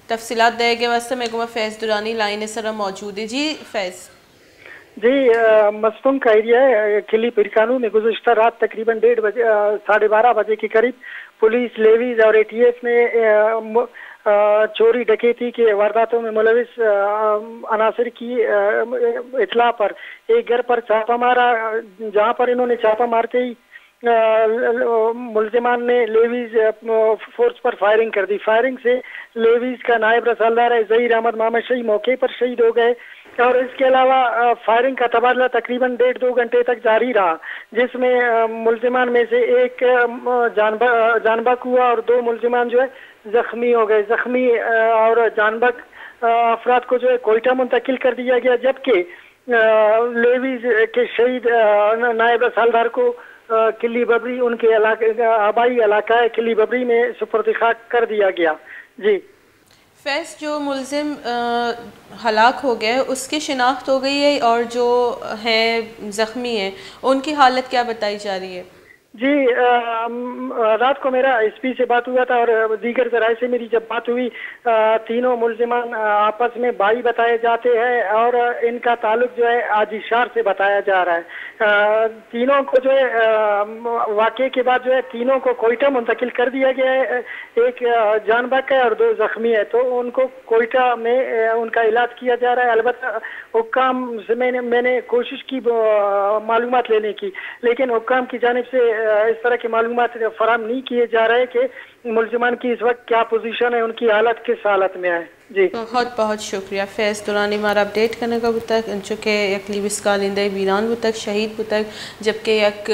تفصیلات دے کے واسطے میں کو فیض درانی لائن سر موجود ہے. جی فیض. جی مستنگ کا ایریا ہے کلی پیرکانو میں گزشتہ رات تقریباً 12:30 بجے کے قریب پولیس لیویز اور اے ٹی ایف نے چوری ڈکیتی کے وارداتوں میں ملوث عناصر کی اطلاع پر ایک گھر پر چھاپہ مارا، جہاں پر انہوں نے چھاپہ مارتے ہی ملزمان نے لیویز فورس پر فائرنگ کر دی. فائرنگ سے لیویز کا نائب رسالدار ظہیر احمد محمد شہید موقع پر شہید ہو گئے، اور اس کے علاوہ فائرنگ کا تبادلہ تقریباً 1.5-2 گھنٹے تک جاری رہا، جس میں ملزمان میں سے ایک جان بحق ہوا اور 2 ملزمان جو ہے زخمی ہو گئے. زخمی اور جان بحق افراد کو جو ہے کوئٹہ منتقل کر دیا گیا، جبکہ لیویز کے شہید نائب رسالدار کو کلی ببری ان کے آبائی علاقہ کلی ببری میں سپرد خاک کر دیا گیا. جی فیض، جو ملزم ہلاک ہو گئے اس کی شناخت ہو گئی ہے اور جو ہیں زخمی ہیں ان کی حالت کیا بتائی جا رہی ہے؟ جی رات کو میرا ایس پی سے بات ہوا تھا اور دیگر ذرائع سے میری جب بات ہوئی، تینوں ملزمان آپس میں بھائی بتائے جاتے ہیں اور ان کا تعلق جو ہے آجیشار سے بتایا جا رہا ہے. تینوں کو جو ہے واقعے کے بعد جو ہے تینوں کو کوئٹہ منتقل کر دیا گیا ہے. ایک جان بحق ہے اور 2 زخمی ہے، تو ان کو کوئٹہ میں ان کا علاج کیا جا رہا ہے. البتہ حکام سے میں نے کوشش کی معلومات لینے کی، لیکن حکام کی جانب سے اس طرح کی معلومات فراہم نہیں کیے جا رہے کہ ملزمان کی اس وقت کیا پوزیشن ہے، ان کی حالت کس حالت میں ہے. جی بہت بہت شکریہ فیض درانی ہمارا اپڈیٹ کرنے کا بتک چونکہ یک لیوس کالندے بیران بتک شہید بتک جبکہ یک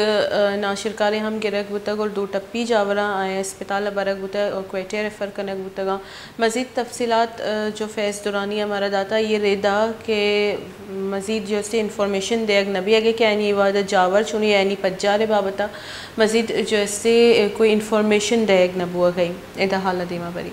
ناشرکار ہم گرک بتک اور 2 ٹپی جاورا آئے اسپتال برک بتک اور کوئٹہ ریفر کنک بتگا. مزید تفصیلات جو فیض درانی ہمارا داتا یہ ریدا کہ مزید جو سے انفارمیشن دے نبی اگے کہ اینی عبادت جاور چونی اینی پجارے بابتا مزید جو سے کوئی انفارمیشن دے نبو گئی ادا حالہ دیما بری.